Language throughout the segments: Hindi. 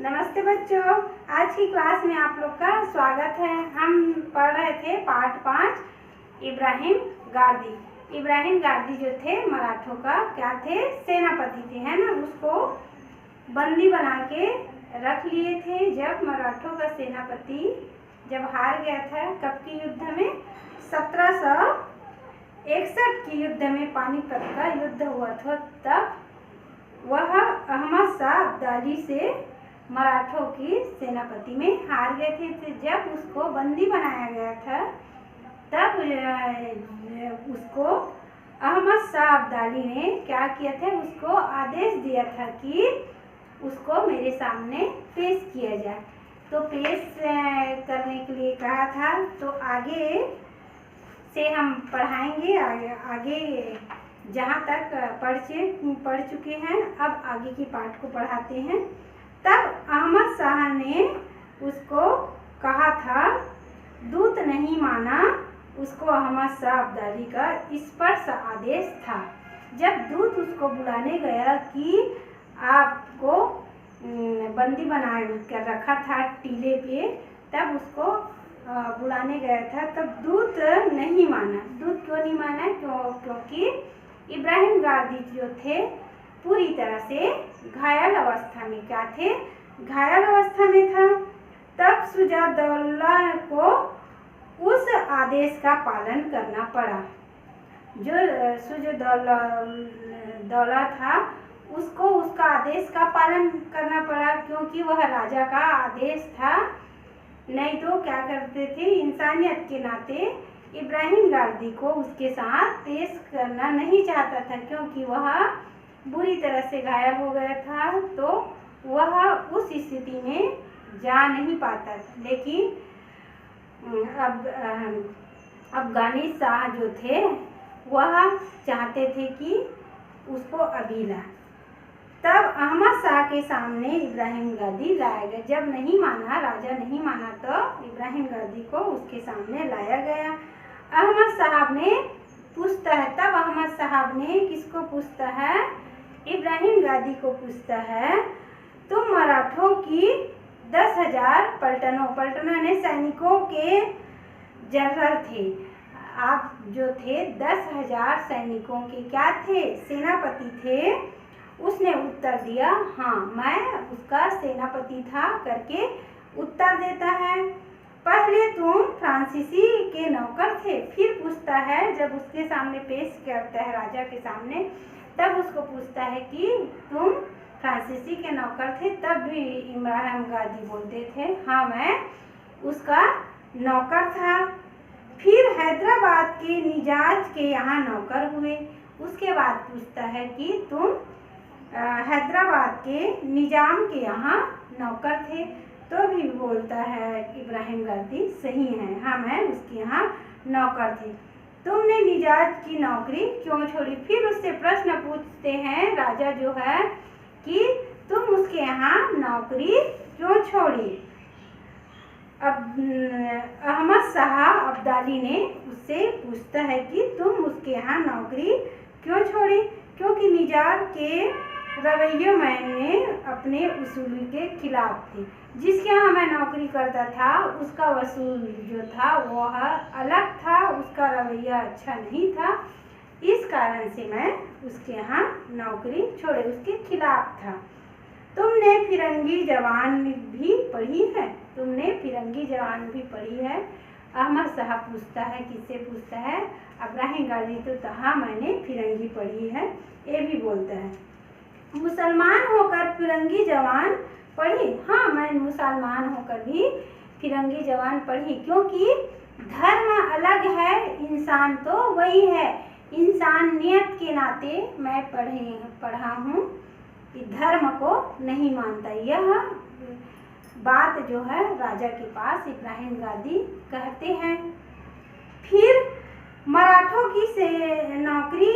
नमस्ते बच्चों, आज की क्लास में आप लोग का स्वागत है। हम पढ़ रहे थे पार्ट 5 इब्राहिम गारदी। इब्राहिम गारदी जो थे मराठों का क्या थे, सेनापति थे, है ना। उसको बंदी बना के रख लिए थे। जब मराठों का सेनापति जब हार गया था, कब की युद्ध में, 1761 की युद्ध में, पानीपत का युद्ध हुआ था, तब वह अहमद शाह अब्दाली से मराठों की सेनापति में हार गए थे। जब उसको बंदी बनाया गया था, तब उसको अहमद शाह अब्दाली ने क्या किया था, उसको आदेश दिया था कि उसको मेरे सामने पेश किया जाए। तो पेश करने के लिए कहा था। तो आगे से हम पढ़ाएंगे, आगे जहाँ तक पढ़ चुके हैं, अब आगे की पाठ को पढ़ाते हैं। तब अहमद शाह ने उसको कहा था, दूत नहीं माना। उसको अहमद शाह अब्दाली का स्पष्ट आदेश था। जब दूत उसको बुलाने गया कि आपको बंदी बना कर रखा था टीले पे, तब उसको बुलाने गया था, तब दूत नहीं माना। दूत क्यों नहीं माना? क्योंकि इब्राहिम गारदी जो थे पूरी तरह से घायल अवस्था में, क्या थे, घायल अवस्था में था। तब शुजा-उद-दौला को उस आदेश का पालन करना पड़ा। जो शुजा-उद-दौला था, उसको उसका आदेश का पालन करना पड़ा, क्योंकि वह राजा का आदेश था। नहीं तो क्या करते थे, इंसानियत के नाते इब्राहिम गारदी को उसके साथ पेश करना नहीं चाहता था, क्योंकि वह बुरी तरह से घायल हो गया था। तो वह उस स्थिति में जा नहीं पाता था। लेकिन अब अफगानी शाह जो थे, वह चाहते थे कि उसको अभी लाए। तब अहमद शाह के सामने इब्राहिम गारदी लाया गया। जब नहीं माना, राजा नहीं माना, तो इब्राहिम गारदी को उसके सामने लाया गया। अहमद साहब ने पूछता है, तब अहमद साहब ने किसको पूछता है, इब्राहिम गारदी को पूछता है, तुम मराठों की 10,000 पलटनों ने सैनिकों के जनरल थे। आप जो थे 10,000 सैनिकों के क्या थे, सेनापति थे। उसने उत्तर दिया, हाँ मैं उसका सेनापति था करके उत्तर देता है। पहले तुम फ्रांसीसी के नौकर थे। फिर पूछता है, जब उसके सामने पेश करता है राजा के सामने, तब उसको पूछता है कि तुम फ्रांसीसी के नौकर थे। तब भी इब्राहिम गारदी बोलते थे, हाँ मैं उसका नौकर था। फिर हैदराबाद के निजाज के यहाँ नौकर हुए। उसके बाद पूछता है कि तुम हैदराबाद के निजाम के यहाँ नौकर थे। तो भी बोलता है इब्राहिम गारदी, सही है, हाँ मैं उसके यहाँ नौकर थे। तुमने निजाज की नौकरी क्यों छोड़ी? फिर उससे प्रश्न पूछते हैं राजा जो है कि तुम उसके यहाँ नौकरी क्यों छोड़ी? अब अहमद शाह अब्दाली ने उससे पूछता है कि तुम उसके यहाँ नौकरी क्यों छोड़ी? क्योंकि निजाम के रवैये मैंने अपने उसूल के खिलाफ थे। जिसके यहाँ मैं नौकरी करता था, उसका वसूल जो था वह अलग था, उसका रवैया अच्छा नहीं था। इस कारण से मैं उसके यहाँ नौकरी छोड़े, उसके खिलाफ था। तुमने फिरंगी जवान भी पढ़ी है? तुमने फिरंगी जवान भी पढ़ी है? अहमद शाह पूछता है, किससे पूछता है, इब्राहिम गारदी। तो हाँ मैंने फिरंगी पढ़ी है, ये भी बोलता है। मुसलमान होकर फिरंगी जवान पढ़ी? हाँ मैं मुसलमान होकर भी फिरंगी जवान पढ़ी, क्योंकि धर्म अलग है, इंसान तो वही है। इंसानियत के नाते मैं पढ़ा हूँ कि धर्म को नहीं मानता। यह बात जो है राजा के पास इब्राहिम गारदी कहते हैं। फिर मराठों की से नौकरी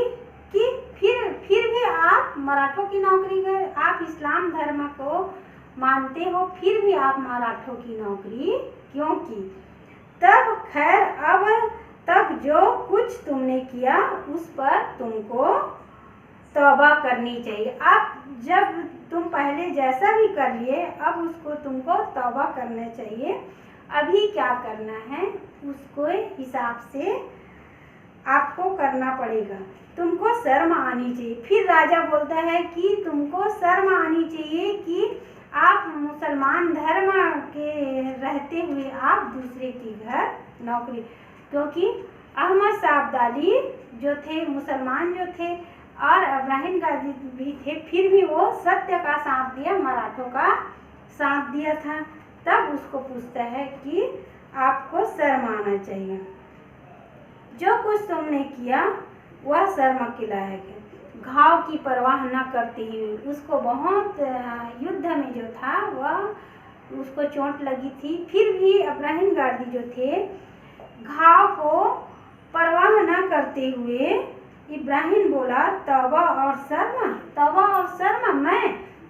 की, फिर भी आप मराठों की नौकरी कर, आप इस्लाम धर्म को मानते हो, फिर भी आप मराठों की नौकरी क्यों की? तब खैर, अब तक जो कुछ तुमने किया उस पर तुमको तौबा करनी चाहिए। अब जब तुम पहले जैसा भी कर लिए, अब उसको तुमको तौबा करना चाहिए। अभी क्या करना है उसको हिसाब से आपको करना पड़ेगा। तुमको शर्म आनी चाहिए। फिर राजा बोलता है कि तुमको शर्म आनी चाहिए कि आप मुसलमान धर्म के रहते हुए आप दूसरे के घर नौकरी, क्योंकि अहमद शाह अब्दाली जो थे मुसलमान जो थे और इब्राहिम गाजी भी थे, फिर भी वो सत्य का साथ दिया, मराठों का साथ दिया था। तब उसको पूछता है कि आपको शर्म आना चाहिए, जो कुछ तुमने किया वह शर्म के लायक है। घाव की परवाह न करते हुए उसको बहुत युद्ध में जो था वह उसको चोट लगी थी, फिर भी इब्राहिम गाजी जो थे घाव को परवाह न करते हुए इब्राहिम बोला तौबा और शर्म, तौबा और शर्म,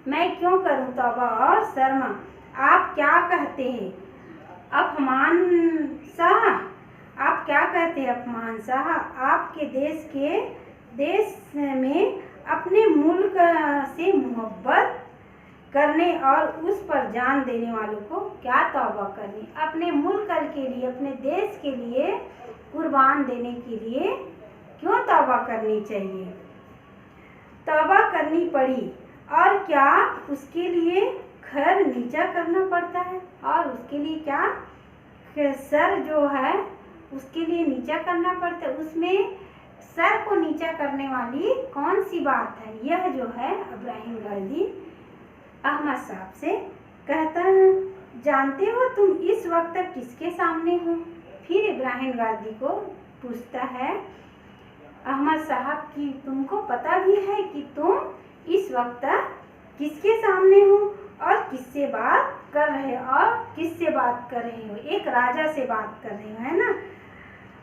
मैं क्यों करूं तौबा और शर्म? आप क्या कहते हैं अपमान शाह? आप क्या कहते हैं अपमान शाह? आपके देश में अपने मुल्क से मोहब्बत करने और उस पर जान देने वालों को क्या तौबा करनी? अपने मुल्क के लिए, अपने देश के लिए कुर्बान देने के लिए क्यों तौबा करनी चाहिए? तौबा करनी पड़ी और क्या उसके लिए घर नीचा करना पड़ता है? और उसके लिए क्या सर जो है उसके लिए नीचा करना पड़ता है? उसमें सर को नीचा करने वाली कौन सी बात है? यह जो है इब्राहिम गाजी अहमद साहब से कहता है। जानते हो तुम इस वक्त किसके सामने हो? फिर इब्राहिम गाजी को पूछता है अहमद साहब कि तुमको पता भी है कि तुम इस वक्त किसके सामने हो और किससे बात कर रहे हो? और किससे बात कर रहे हो? एक राजा से बात कर रहे हो, है ना?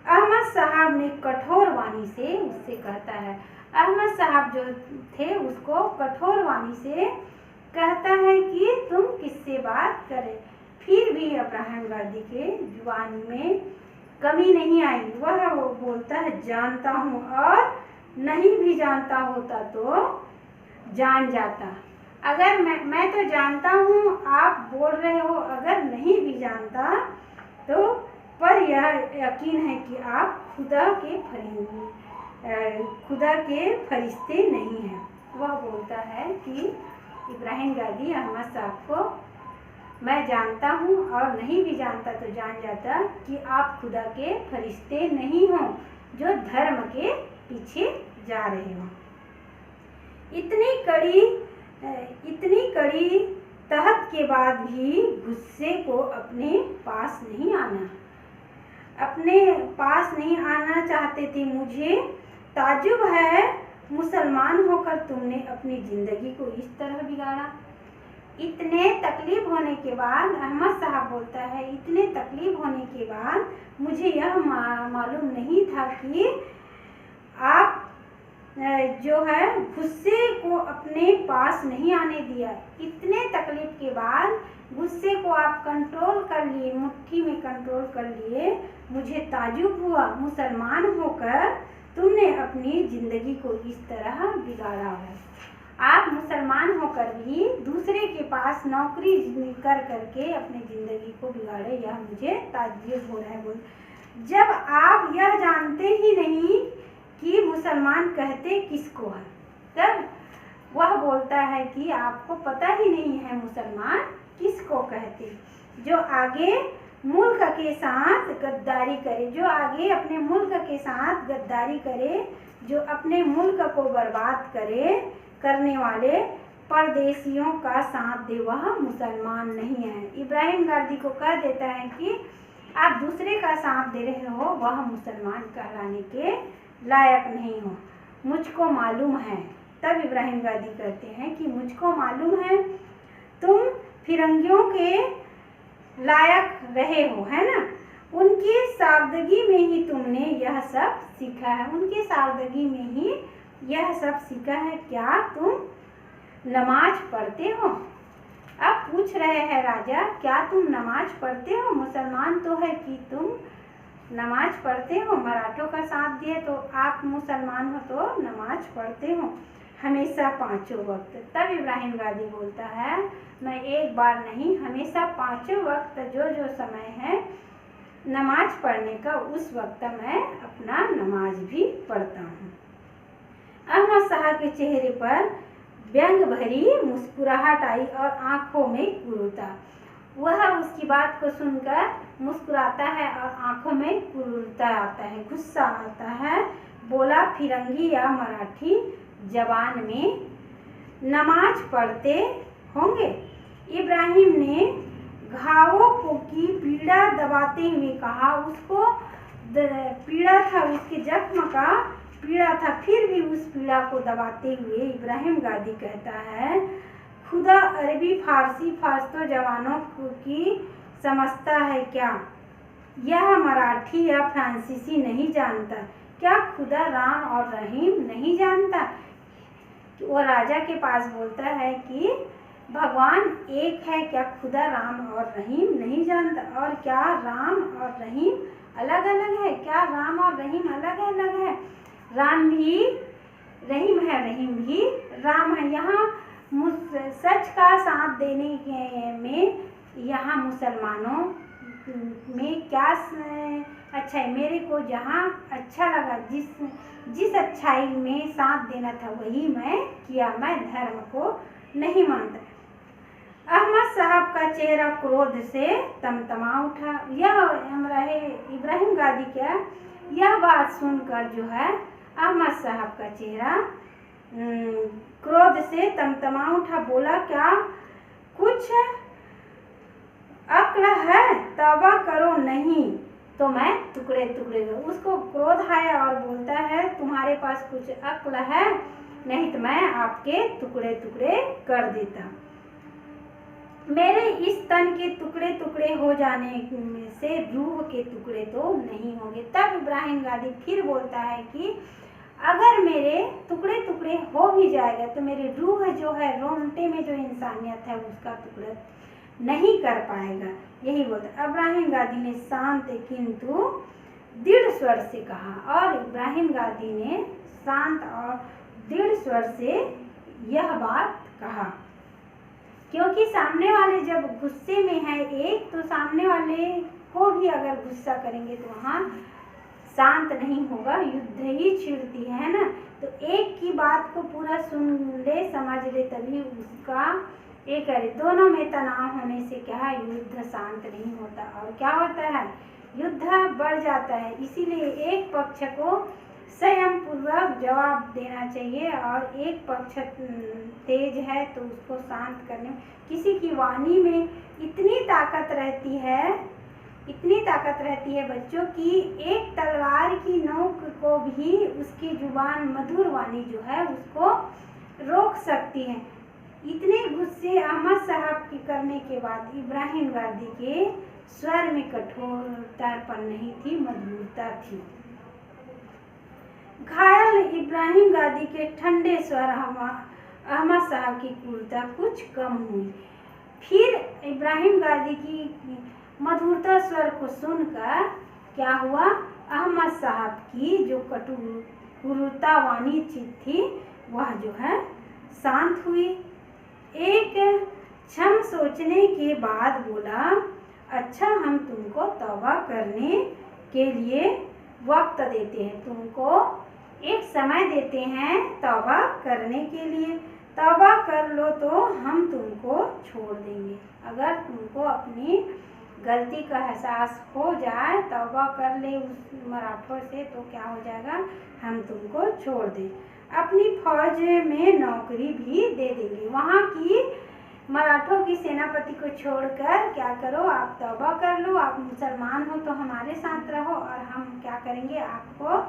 अहमद साहब ने कठोर वाणी से उससे कहता है, अहमद साहब जो थे उसको कठोर वाणी से कहता है कि तुम किससे बात करें। फिर भी इब्राहिम गाजी के जुबान में कमी नहीं आई। वह वो बोलता है जानता हूँ, और नहीं भी जानता होता तो जान जाता। अगर मैं तो जानता हूँ आप बोल रहे हो, अगर नहीं भी जानता तो पर यह यकीन है कि आप खुदा के फरिश्ते नहीं हैं। वह बोलता है कि इब्राहिम गाजी अहमद साहब को मैं जानता हूँ और नहीं भी जानता तो जान जाता कि आप खुदा के फरिश्ते नहीं हो जो धर्म के पीछे जा रहे हो। इतनी कड़ी तहत के बाद भी गुस्से को अपने पास नहीं आना चाहते थे। मुझे ताज्जुब है मुसलमान होकर तुमने अपनी जिंदगी को इस तरह बिगाड़ा। इतने तकलीफ होने के बाद अहमद साहब बोलता है, इतने तकलीफ होने के बाद मुझे यह मालूम नहीं था कि आप जो है गुस्से को अपने पास नहीं आने दिया। इतने तकलीफ के बाद गुस्से को आप कंट्रोल कर लिए, मुट्ठी में कंट्रोल कर लिए। मुझे ताज्जुब हुआ मुसलमान होकर तुमने अपनी ज़िंदगी को इस तरह बिगाड़ा है। आप मुसलमान होकर भी दूसरे के पास नौकरी कर करके अपनी ज़िंदगी को बिगाड़े, यह मुझे ताज्जुब हो रहा है। जब आप यह जानते ही नहीं कि मुसलमान कहते किसको है, तब वह बोलता है कि आपको पता ही नहीं है मुसलमान किसको कहते। जो आगे मुल्क के साथ गद्दारी करे, जो आगे अपने मुल्क के साथ गद्दारी करे, जो अपने मुल्क को बर्बाद करने वाले परदेशियों का साथ दे, वह मुसलमान नहीं है। इब्राहिम गाजी को कह देता है कि आप दूसरे का साथ दे रहे हो, वह मुसलमान कहलाने के लायक नहीं हो, मुझको मालूम है। तब इब्राहिम गाजी कहते हैं कि मुझको मालूम है तुम फिरंगियों के लायक रहे हो, है ना? उनकी सादगी में ही तुमने यह सब सीखा है, उनकी सादगी में ही यह सब सीखा है। क्या तुम नमाज पढ़ते हो? अब पूछ रहे हैं राजा, क्या तुम नमाज पढ़ते हो? मुसलमान तो है कि तुम नमाज पढ़ते हो, मराठों का साथ दिए तो आप मुसलमान हो तो नमाज पढ़ते हो। हमेशा 5 वक्त। तब इब्राहिम गादी बोलता है, मैं एक बार नहीं, हमेशा 5 वक्त जो जो समय है नमाज पढ़ने का, उस वक्त मैं अपना नमाज भी पढ़ता हूँ। अहमद शाह के चेहरे पर व्यंग भरी मुस्कुराहट आई और आंखों में क्रूरता। वह उसकी बात को सुनकर मुस्कुराता है और आंखों में क्रूरता आता है, गुस्सा आता है। बोला, फिरंगी या मराठी जबान में नमाज पढ़ते होंगे। इब्राहिम ने घावों की पीड़ा दबाते हुए कहा। उसको पीड़ा था, उसके जख्म का पीड़ा था, फिर भी उस पीड़ा को दबाते हुए इब्राहिम गादी कहता है, खुदा अरबी फारसी फास्तो जवानों की समझता है क्या? यह मराठी या फ्रांसीसी नहीं जानता क्या? खुदा राम और रहीम नहीं जानता? वो राजा के पास बोलता है कि भगवान एक है, क्या खुदा राम और रहीम नहीं जानता? और क्या राम और रहीम अलग अलग है? क्या राम और रहीम अलग अलग है? राम भी रहीम है, रहीम भी राम है। यहाँ सच का साथ देने में यहाँ मुसलमानों में क्या अच्छा है? मेरे को जहाँ अच्छा लगा, जिस अच्छाई में साथ देना था वही मैं किया, मैं धर्म को नहीं मानता। अहमद साहब का चेहरा क्रोध से तमतमा उठा। यह इब्राहिम गादी क्या यह बात सुनकर जो है अहमद साहब का चेहरा क्रोध से तमतमा उठा। बोला, क्या कुछ अक्ल है? तौबा करो, नहीं तो मैं टुकड़े टुकड़े। उसको क्रोध आया और बोलता है, तुम्हारे पास कुछ अक्ल है? नहीं तो मैं आपके टुकड़े टुकड़े कर देता। मेरे इस तन के टुकड़े टुकड़े हो जाने से रूह के टुकड़े तो नहीं होंगे। तब इब्राहिम गादी फिर बोलता है कि अगर मेरे टुकड़े टुकड़े हो भी जाएगा तो मेरी रूह जो है, रोंगटे में जो इंसानियत है, उसका टुकड़ा नहीं कर पाएगा। यही बोलता। इब्राहिम गादी ने शांत किंतु दृढ़ स्वर से कहा, और इब्राहिम गादी ने शांत और दृढ़ स्वर से यह बात कहा, क्योंकि सामने वाले जब गुस्से में है एक, तो सामने वाले को भी अगर गुस्सा करेंगे तो वहाँ शांत नहीं होगा, युद्ध ही छिड़ती है ना। तो एक की बात को पूरा सुन ले, समझ ले, तभी उसका एक करे। दोनों में तनाव होने से क्या है, युद्ध शांत नहीं होता और क्या होता है, युद्ध बढ़ जाता है। इसीलिए एक पक्ष को संयम पूर्वक जवाब देना चाहिए, और एक पक्ष तेज है तो उसको शांत करने में। किसी की वाणी में इतनी ताकत रहती है बच्चों की, एक तलवार की नोक को भी उसकी जुबान, मधुर वाणी जो है, उसको रोक सकती है। इतने गुस्से अहमद साहब की करने के बाद इब्राहिम गादी के स्वर में कठोरतापन नहीं थी, मधुरता थी। घायल इब्राहिम गादी के ठंडे स्वर अहमद साहब की क्रूरता कुछ कम हुई। फिर इब्राहिम गादी की मधुरता स्वर को सुनकर क्या हुआ, अहमद साहब की जो क्रूरता वाणी थी वह जो है शांत हुई। एक क्षण सोचने के बाद बोला, अच्छा, हम तुमको तौबा करने के लिए वक्त देते हैं, तुमको एक समय देते हैं तौबा करने के लिए। तौबा कर लो तो हम तुमको छोड़ देंगे। अगर तुमको अपनी गलती का एहसास हो जाए, तौबा कर ले उस मराठों से, तो क्या हो जाएगा, हम तुमको छोड़ दें, अपनी फौज में नौकरी भी दे देंगे। वहाँ की मराठों की सेनापति को छोड़कर क्या करो, आप तौबा कर लो, आप मुसलमान हो तो हमारे साथ रहो, और हम क्या करेंगे, आपको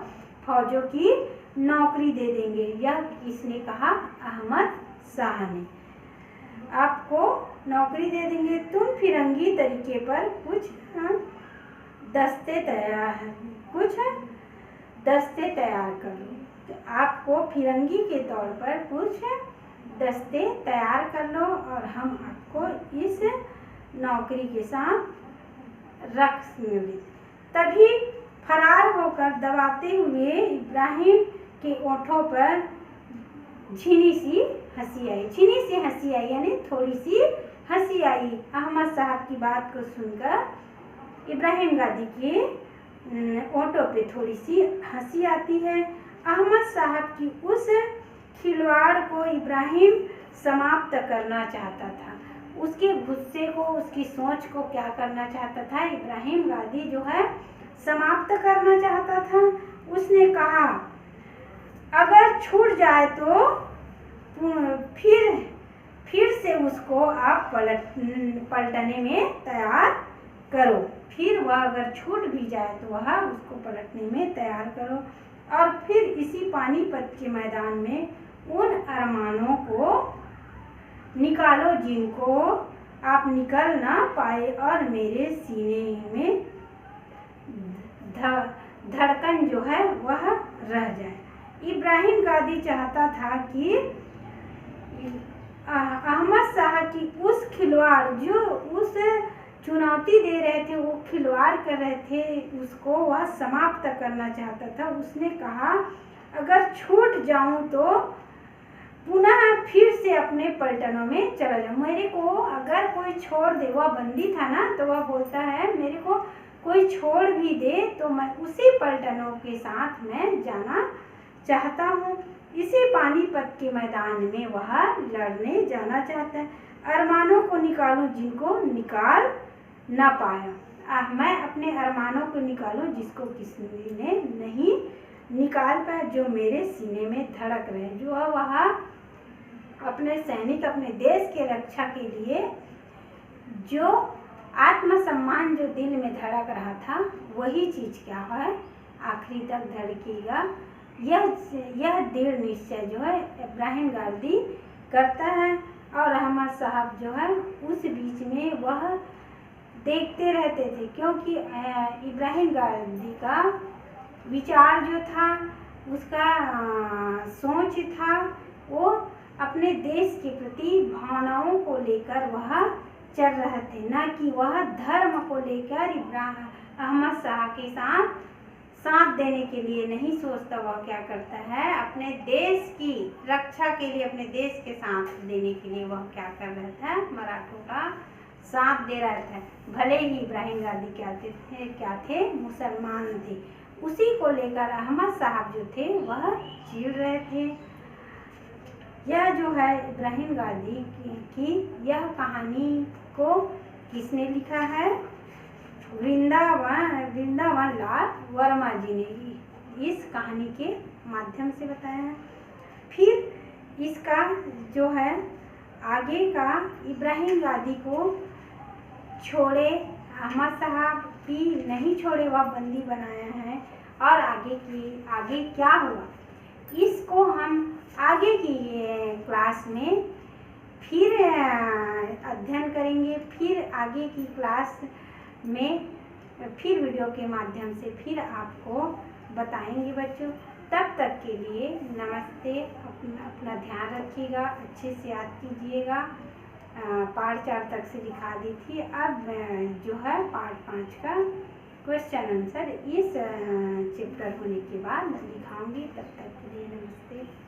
फौजों की नौकरी दे देंगे। यह किसने कहा, अहमद शाह ने। आपको नौकरी दे देंगे, तुम फिरंगी तरीके पर कुछ दस्ते तैयार कर लो। तो आपको फिरंगी के तौर पर कुछ दस्ते तैयार कर लो, और हम आपको इस नौकरी के साथ रख लेंगे। तभी फरार होकर दबाते हुए इब्राहिम के ओठों पर झीनी सी हंसी आई। झीनी सी हंसी आई यानी थोड़ी सी हंसी आई। अहमद साहब की बात को सुनकर इब्राहिम गादी के ओंठों पे थोड़ी सी हंसी आती है। अहमद साहब की उस खिलवाड़ को इब्राहिम समाप्त करना चाहता था। उसके गुस्से को, उसकी सोच को क्या करना चाहता था, इब्राहिम गादी जो है समाप्त करना चाहता था। उसने कहा अगर छूट जाए तो फिर से उसको आप पलटने में तैयार करो। फिर वह अगर छूट भी जाए तो वह उसको पलटने में तैयार करो। और फिर इसी पानीपत के मैदान में उन अरमानों को निकालो जिनको आप निकल ना पाए और मेरे सीने में धड़कन जो है वह रह जाए। इब्राहिम गादी चाहता था कि अहमद शाह की उस खिलवाड़ जो उस चुनौती दे रहे थे, वो खिलवाड़ कर रहे थे, उसको वह समाप्त करना चाहता था। उसने कहा अगर छूट जाऊं तो पुनः फिर से अपने पलटनों में चला जाऊं। मेरे को अगर कोई छोड़ दे, वह बंदी था ना, तो वह बोलता है मेरे को कोई छोड़ भी दे तो मैं उसी पलटनों के साथ मैं जाना चाहता हूँ। इसी पानीपत के मैदान में वह लड़ने जाना चाहता है। अरमानों को निकालूं जिनको निकाल ना पाया। मैं अपने अरमानों को निकालूं जिसको किसी ने नहीं निकाल पाया, जो मेरे सीने में धड़क रहे, जो वह अपने सैनिक, अपने देश के रक्षा के लिए जो आत्मसम्मान जो दिल में धड़क रहा था, वही चीज़ क्या है आखिरी तक धड़केगा। यह दृढ़ निश्चय जो है इब्राहिम गादी करता है। और अहमद साहब जो है उस बीच में वह देखते रहते थे, क्योंकि इब्राहिम गादी का विचार जो था, उसका सोच था, वो अपने देश के प्रति भावनाओं को लेकर वह चल रहे थे, न कि वह धर्म को लेकर अहमद शाह के साथ देने के लिए नहीं सोचता। वह क्या करता है अपने देश की रक्षा के लिए, अपने देश के साथ देने के लिए वह क्या कर रहा था, मराठों का साथ दे रहा था। भले ही इब्राहिम गादी क्या थे मुसलमान थे, उसी को लेकर अहमद साहब जो थे वह चिढ़ रहे थे। यह जो है इब्राहिम गादी की यह कहानी को किसने लिखा है, वृंदावन लाल वर्मा जी ने इस कहानी के माध्यम से बताया है। फिर इसका जो है आगे का इब्राहिम गादी को छोड़े, अहमद साहब की नहीं छोड़े, वह बंदी बनाया है। और आगे क्या हुआ, इसको हम आगे की क्लास में फिर अध्ययन करेंगे। फिर आगे की क्लास में फिर वीडियो के माध्यम से फिर आपको बताएंगे बच्चों। तब तक के लिए नमस्ते। अपना ध्यान रखिएगा, अच्छे से याद कीजिएगा। पार्ट 4 तक से दिखा दी थी, अब जो है पार्ट 5 का क्वेश्चन आंसर इस चैप्टर होने के बाद दिखाऊंगी। तब तक के लिए नमस्ते।